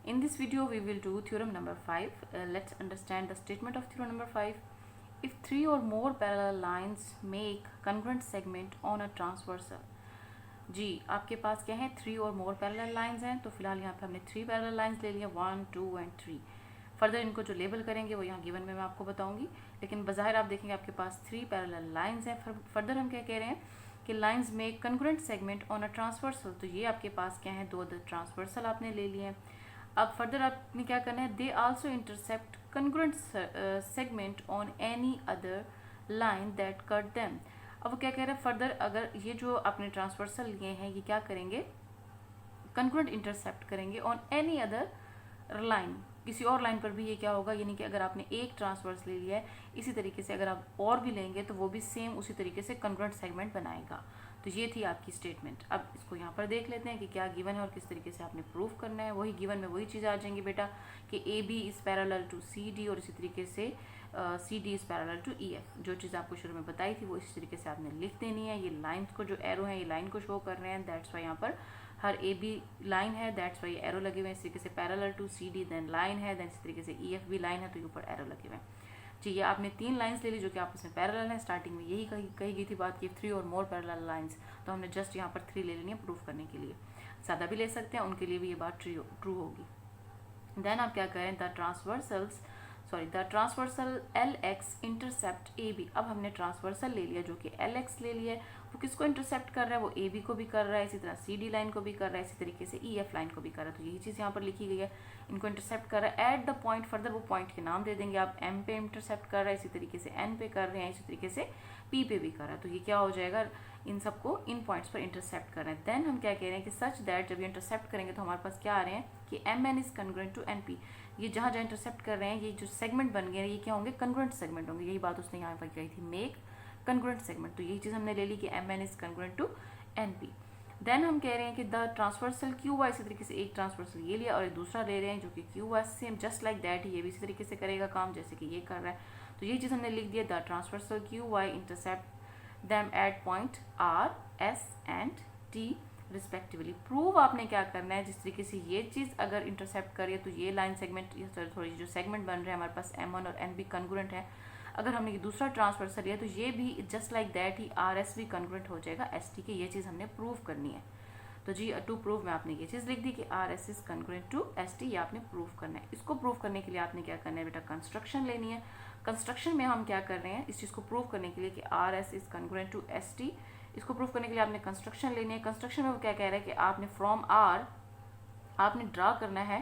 In this video, we will do theorem number 5. Let's understand the statement of theorem number 5. If three or more parallel lines make congruent segment on a transversal. जी आपके पास क्या है, three और मोर parallel lines हैं, तो फिलहाल यहाँ पे हमने थ्री पैरेलल लाइंस ले लिया, 1, 2 एंड 3। फर्दर इनको जो लेबल करेंगे वो यहाँ गिवन में मैं आपको बताऊंगी, लेकिन बज़ाहिर आप देखेंगे आपके पास थ्री पैरेलल लाइंस हैं। फर्दर हम क्या कह रहे हैं कि lines make congruent segment on a transversal, तो ये आपके पास क्या है, दो ट्रांसवर्सल आपने ले लिए हैं। अब फर्दर आपने क्या करना है, they also intercept congruent segment on any other line that cut them. अब वो क्या कह रहे हैं, फर्दर अगर ये जो आपने ट्रांसवर्सल लिए हैं ये क्या करेंगे, कन्ग्रुएंट इंटरसेप्ट करेंगे ऑन एनी अदर लाइन, किसी और लाइन पर भी ये क्या होगा, यानी कि अगर आपने एक ट्रांसवर्स ले लिया है, इसी तरीके से अगर आप और भी लेंगे तो वो भी सेम उसी तरीके से कन्ग्रुएंट सेगमेंट बनाएगा। तो ये थी आपकी स्टेटमेंट। अब इसको यहाँ पर देख लेते हैं कि क्या गिवन है और किस तरीके से आपने प्रूव करना है। वही गिवन में वही चीज़ आ जाएंगी बेटा कि A B is parallel to C D, और इसी तरीके से C D is parallel to E F. जो चीज़ आपको शुरू में बताई थी वो इस तरीके से आपने लिख देनी है। ये लाइन्स को जो एरो है ये लाइन को शो कर रहे हैं, दैट्स वाई यहाँ पर हर ए बी लाइन है, दैट्स वाई एरो लगे हुए हैं। इस तरीके से parallel to C D then line है, देन इस तरीके से ई एफ भी लाइन है, तो ये ऊपर एरो लगे हुए हैं। जी ये आपने तीन लाइंस ले ली जो कि आपस में पैरेलल है। स्टार्टिंग में यही कही गई थी बात की थ्री और मोर पैरेलल लाइंस, तो हमने जस्ट यहाँ पर थ्री ले लेनी है प्रूफ करने के लिए। सादा भी ले सकते हैं, उनके लिए भी ये बात ट्रू होगी। देन आप क्या करें, the transversal L X intercept A B. अब हमने ट्रांसवर्सल ले लिया जो कि एल एक्स ले लिया है, वो किसको इंटरसेप्ट कर रहा है, वो ए बी को भी कर रहा है, इसी तरह सी डी लाइन को भी कर रहा है, इसी तरीके से ई एफ लाइन को भी कर रहा है। तो यही चीज़ यहाँ पर लिखी गई है, इनको इंटरसेप्ट कर रहा है एट द पॉइंट। फर्दर वो पॉइंट के नाम दे देंगे आप, एम पे इंटरसेप्ट कर रहा है, इसी तरीके से एन पे कर रहे हैं, इसी तरीके से पी पे भी कर रहा है। तो ये क्या हो जाएगा, इन सबको इन पॉइंट्स पर इंटरसेप्ट कर रहे हैं। देन हम क्या कह रहे हैं कि सच दैट जब ये इंटरसेप्ट करेंगे तो हमारे पास क्या आ रहे हैं कि M N is congruent to N P. ये जहाँ जहाँ इंटरसेप्ट कर रहे हैं ये जो सेगमेंट बन गए ये क्या होंगे, कन्ग्रुएंट सेगमेंट होंगे। यही बात उसने यहाँ पर कही थी, मेक कन्ग्रुएंट सेगमेंट। तो यही चीज़ हमने ले ली कि M N is congruent to N P. Then हम कह रहे हैं कि द ट्रांसवर्सल क्यू वाई, इसी तरीके से एक ट्रांसवर्सल ये लिया और एक दूसरा ले रहे हैं जो कि Q Y, same just like that ये भी इसी तरीके से करेगा काम जैसे कि ये कर रहा है। तो ये चीज़ हमने लिख दिया, the transversal Q Y intercept them at point R S and T respectively. Prove आपने क्या करना है, जिस तरीके से ये चीज़ अगर इंटरसेप्ट करिए तो ये लाइन सेगमेंट, थोड़ी जो सेगमेंट बन रहे हैं हमारे पास M1 और N भी कन्ग्रुएंट है। अगर हमने ये दूसरा ट्रांसवर्सल लिया तो ये भी just like that he RS भी कन्ग्रुएंट हो जाएगा ST के। ये चीज़ हमने प्रूव करनी है। तो जी टू प्रूव में आपने ये चीज़ लिख दी कि RS is congruent to ST, ये आपने प्रूव करना है। इसको प्रूव करने के लिए आपने क्या करना है बेटा, कंस्ट्रक्शन लेनी है। कंस्ट्रक्शन में हम क्या कर रहे हैं, इस चीज़ को प्रूव करने के लिए कि RS is congruent to ST, इसको प्रूव करने के लिए आपने कंस्ट्रक्शन लेनी है। कंस्ट्रक्शन में वो क्या कह रहा है कि आपने फ्रॉम आर आपने ड्रा करना है,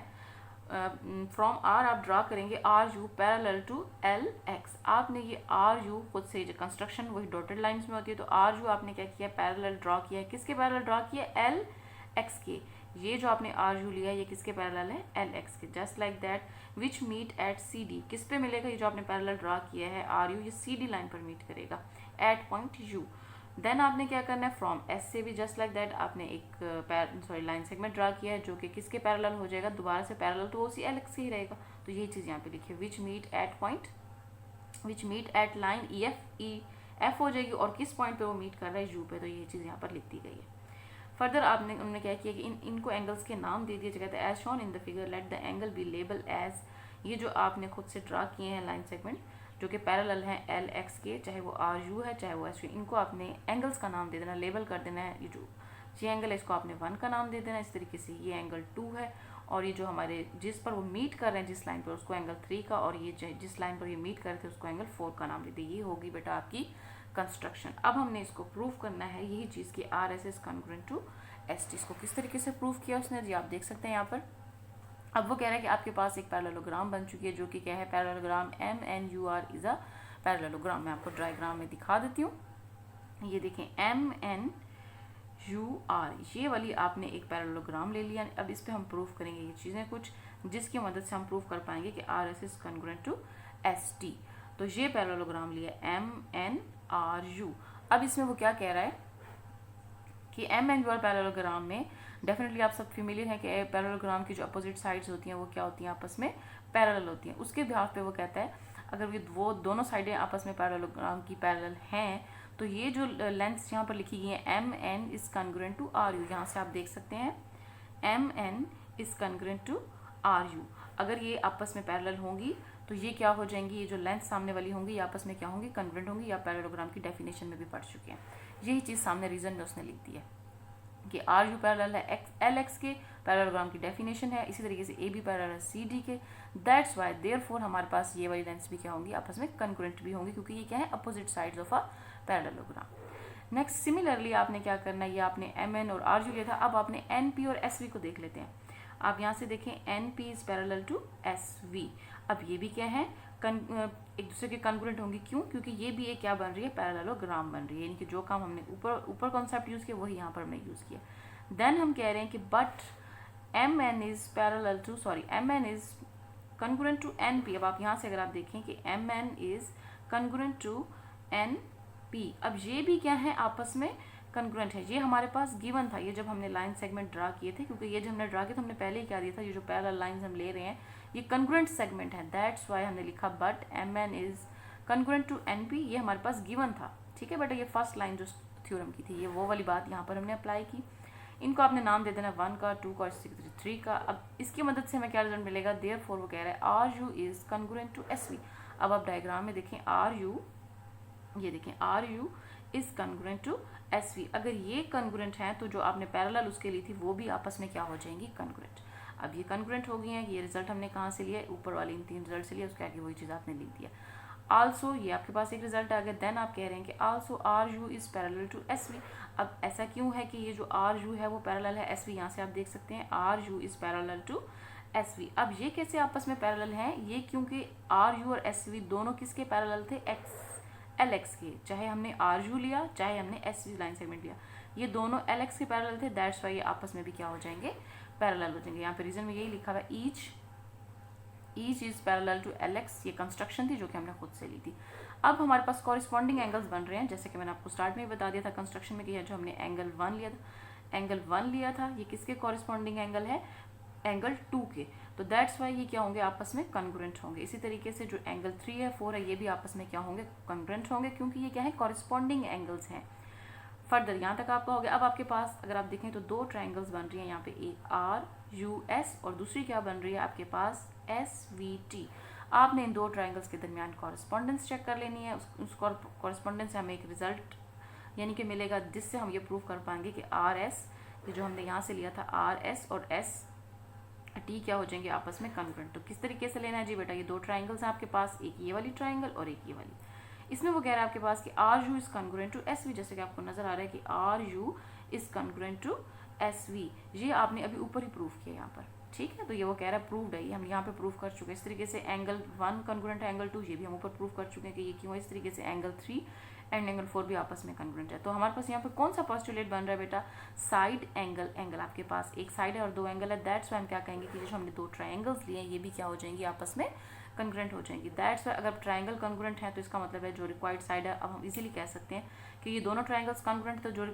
फ्रॉम आर आप ड्रा करेंगे R U parallel to L X. आपने ये आर यू खुद से जो कंस्ट्रक्शन वही डॉटेड लाइंस में होती है, तो आर यू आपने क्या किया, पैरेलल ड्रा किया है। किसके पैरेलल ड्रा किया, एल एक्स के। ये जो आपने आर यू लिया ये किसके पैरेलल है, एल एक्स के। Just like that which meet at C D, किस पे मिलेगा, ये जो आपने पैरेलल ड्रा किया है आर यू, ये सी डी लाइन पर मीट करेगा एट पॉइंट यू। देन आपने क्या करना है, फ्रॉम एस से भी जस्ट लाइक दैट आपने एक लाइन सेगमेंट ड्रा किया है जो कि किसके पैरेलल हो जाएगा, दोबारा से पैरेलल तो वो सी एल एक्स ही रहेगा। तो यही चीज़ यहाँ पे लिखी है, which meet at line E F हो जाएगी, और किस पॉइंट पे वो मीट कर रहा है, यू पे। तो ये चीज़ यहाँ पर लिख दी गई है। फर्दर उन्होंने क्या किया कि इनको एंगल्स के नाम दे दिए जाते हैं, as shown in the figure let the angle be label as. ये जो आपने खुद से ड्रा किए हैं लाइन सेगमेंट जो कि पैरेलल हैं एल एक्स के, चाहे वो आर यू है चाहे वो एस यू, इनको आपने एंगल्स का नाम दे देना, लेबल कर देना है। ये जो ये एंगल है इसको आपने 1 का नाम दे देना, इस तरीके से ये एंगल 2 है, और ये जो हमारे जिस पर वो मीट कर रहे हैं जिस लाइन पर उसको एंगल 3 का, और ये जिस लाइन पर ये मीट कर रहे थे उसको एंगल 4 का नाम दे दिए। ये होगी बेटा आपकी कंस्ट्रक्शन। अब हमने इसको प्रूव करना है, यही चीज़ की R S is congruent to S T. इसको किस तरीके से प्रूव किया उसने, जी आप देख सकते हैं यहाँ पर। अब वो कह रहा है कि आपके पास एक पैरेललोग्राम बन चुकी है जो कि क्या है, parallelogram M N U R is a parallelogram. मैं आपको डायग्राम में दिखा देती हूँ। ये देखें एम एन यू आर, ये वाली आपने एक पैरेललोग्राम ले लिया। अब इस पे हम प्रूव करेंगे ये चीज़ें कुछ जिसकी मदद से हम प्रूव कर पाएंगे कि R S is congruent to S T. तो ये पैरेललोग्राम लिया एम एन आर यू। अब इसमें वो क्या कह रहा है कि M N U R parallelogram में डेफिनेटली आप सब फेमिलियर हैं कि पैरेललोग्राम की जो अपोजिट साइड्स होती हैं वो क्या होती हैं, आपस में पैरेलल होती हैं। उसके बिहाफ पे वो कहता है अगर वो दोनों साइडें आपस में पैरेललोग्राम की पैरेलल हैं तो ये जो लेंथ्स यहाँ पर लिखी गई है M N is congruent to R U, यहाँ से आप देख सकते हैं M N is congruent to R U, अगर ये आपस में पैरेलल होंगी तो ये क्या हो जाएंगी, ये जो लेंथ सामने वाली होंगी ये आपस में क्या होंगी, कन्ग्रुएंट होंगी, या पैरेललोग्राम की डेफिनेशन में भी पढ़ चुके हैं। यही चीज़ सामने रीजन में उसने लिख दी है कि आर यू पैरेलल है एल एक्स के, पैरेललोग्राम की डेफिनेशन है, इसी तरीके से ए बी पैरेलल है सी डी के। दैट्स वाई देयरफॉर हमारे पास ये वाली लेंथ्स भी क्या होंगी, आपस में कन्ग्रुएंट भी होंगी, क्योंकि ये क्या है, opposite sides of a parallelogram. Next similarly आपने क्या करना है, ये आपने एम एन और आर यू लिया था, अब आपने एन पी और एस वी को देख लेते हैं। आप यहाँ से देखें N P is parallel to S V. अब ये भी क्या है, एक दूसरे के कन्ग्रुएंट होंगी, क्यों, क्योंकि ये भी एक क्या बन रही है, पैरेललोग्राम बन रही है, यानी कि जो काम हमने ऊपर कॉन्सेप्ट यूज किया वही यहाँ पर हमने यूज किया। देन हम कह रहे हैं कि but M N is parallel to M N is congruent to N P. अब आप यहाँ से अगर आप देखें कि M N is congruent to N P, अब ये भी क्या है, आपस में कन्ग्रुएंट है। ये हमारे पास गिवन था, ये जब हमने लाइन सेगमेंट ड्रा किए थे, क्योंकि ये जब हमने ड्रा किया तो हमने पहले ही क्या दिया था, ये जो पैरेलल लाइंस हम ले रहे हैं ये कन्ग्रुएंट सेगमेंट है। दैट्स वाई हमने लिखा but M N is congruent to N P, ये हमारे पास गिवन था, ठीक है। बट ये फर्स्ट लाइन जो थ्योरम की थी, ये वो वाली बात यहाँ पर हमने अप्लाई की। इनको आपने नाम दे देना 1 का, 2 का, 3 का। अब इसकी मदद से हमें क्या रिजल्ट मिलेगा, देयरफॉर वो कह रहा है R U is congruent to S V. अब आप डायग्राम में देखें आर यू, ये देखें R U is congruent to S V. अगर ये कन्ग्रुएंट हैं तो जो आपने पैरेलल उसके ली थी वो भी आपस में क्या हो जाएंगी, कन्ग्रुएंट। अब ये कन्ग्रुएंट हो गई हैं, ये रिजल्ट हमने कहाँ से लिया, ऊपर वाली इन 3 रिजल्ट से लिया, उसके आगे वही चीज़ आपने लिख दिया। आल्सो ये आपके पास एक रिजल्ट आ गया। देन आप कह रहे हैं कि also R U is parallel to S V. अब ऐसा क्यों है कि ये जो आर यू है वो पैरेलल है एस वी, यहाँ से आप देख सकते हैं R U is parallel to S V. अब ये कैसे आपस में पैरेलल हैं, ये क्योंकि आर यू और एस वी दोनों किसके पैरेलल थे, एल एक्स के। चाहे हमने आर यू लिया चाहे हमने एस वी लाइन सेगमेंट लिया, ये दोनों एल एक्स के पैरेलल थे। दैट्स वाई ये आपस में भी क्या हो जाएंगे, पैरेलल हो जाएंगे। यहाँ पे रीजन में यही लिखा हुआ है each is parallel to L X. ये कंस्ट्रक्शन थी जो कि हमने खुद से ली थी। अब हमारे पास कॉरिस्पॉन्डिंग एंगल्स बन रहे हैं, जैसे कि मैंने आपको स्टार्ट में ही बता दिया था कंस्ट्रक्शन में कि जो हमने एंगल 1 लिया था, ये किसके कॉरिस्पॉन्डिंग एंगल है, एंगल 2 के। तो दैट्स वाई ये क्या होंगे, आपस में कन्ग्रुएंट होंगे। इसी तरीके से जो एंगल 3 है 4 है, ये भी आपस में क्या होंगे, कन्ग्रुएंट होंगे, क्योंकि ये क्या है, कॉरिस्पॉन्डिंग एंगल्स हैं। फर्दर यहाँ तक आपका हो गया। अब आपके पास अगर आप देखें तो 2 ट्राइंगल्स बन रही हैं यहाँ पे, एक आर यू एस और दूसरी क्या बन रही है आपके पास एस वी टी। आपने इन 2 ट्राइंगल्स के दरमियान कॉरेस्पॉन्डेंस चेक कर लेनी है। उस कॉरेस्पॉन्डेंस से हमें एक रिजल्ट यानी कि मिलेगा, जिससे हम ये प्रूव कर पाएंगे कि आर एस, ये जो हमने यहाँ से लिया था आर एस और एस टी क्या हो जाएंगे, आपस में कन्ग्रुएंट। तो किस तरीके से लेना है जी बेटा, ये 2 ट्राइंगल्स हैं आपके पास, एक ये वाली ट्राइंगल और एक ये वाली। इसमें वो कह रहा है आपके पास कि R U is congruent to S V, जैसे कि आपको नजर आ रहा है कि R U is congruent to S V. ये आपने अभी ऊपर ही प्रूव किया यहाँ पर, ठीक है। तो ये वो कह रहा है प्रूव्ड है, ये हम यहाँ पे प्रूव कर चुके हैं। इस तरीके से एंगल 1 कन्ग्रुएंट है एंगल 2, ये भी हम ऊपर प्रूव कर चुके हैं कि ये क्यों है। इस तरीके से एंगल 3 एंड एंगल 4 भी आपस में कन्ग्रुएंट है। तो हमारे पास यहाँ पे कौन सा पोस्टुलेट बन रहा है बेटा, साइड एंगल आपके पास एक साइड है और 2 एंगल है। दैट्स वाई हम क्या कहेंगे कि जो हमने 2 ट्राइंगल्स लिए हैं ये भी क्या हो जाएंगी, आपस में कन्ग्रुएंट हो जाएंगी। दैट्स वाई अगर ट्राइंगल कन्ग्रुएंट है तो इसका मतलब है जो रिक्वायर्ड साइड है, अब हम इजीली कह सकते हैं कि ये दोनों ट्राइंगल्स कन्ग्रुएंट, तो जो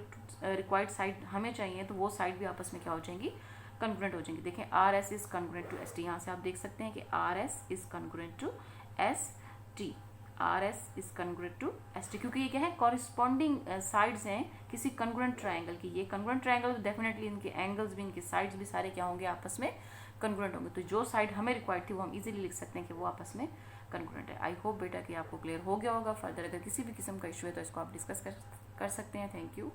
रिक्वायर्ड साइड हमें चाहिए तो वो साइड भी आपस में क्या हो जाएंगी, कन्ग्रुएंट हो जाएंगी। देखें R S is congruent to S T, यहाँ से आप देख सकते हैं कि R S is congruent to S T, R S is congruent to S T, क्योंकि ये क्या है, कॉरिस्पॉन्डिंग साइड्स हैं किसी कन्ग्रुएंट ट्राइंगल की। ये कन्ग्रुएंट ट्राइंगल तो डेफिनेटली इनके एंगल्स भी, इनके साइड्स भी सारे क्या होंगे, आपस में कन्ग्रुएंट होंगे। तो जो साइड हमें रिक्वायर्ड थी वो हम इजीली लिख सकते हैं कि वो आपस में कन्ग्रुएंट है। आई होप बेटा कि आपको क्लियर हो गया होगा। फर्दर अगर किसी भी किस्म का इशू है तो इसको आप डिस्कस कर सकते हैं। Thank you.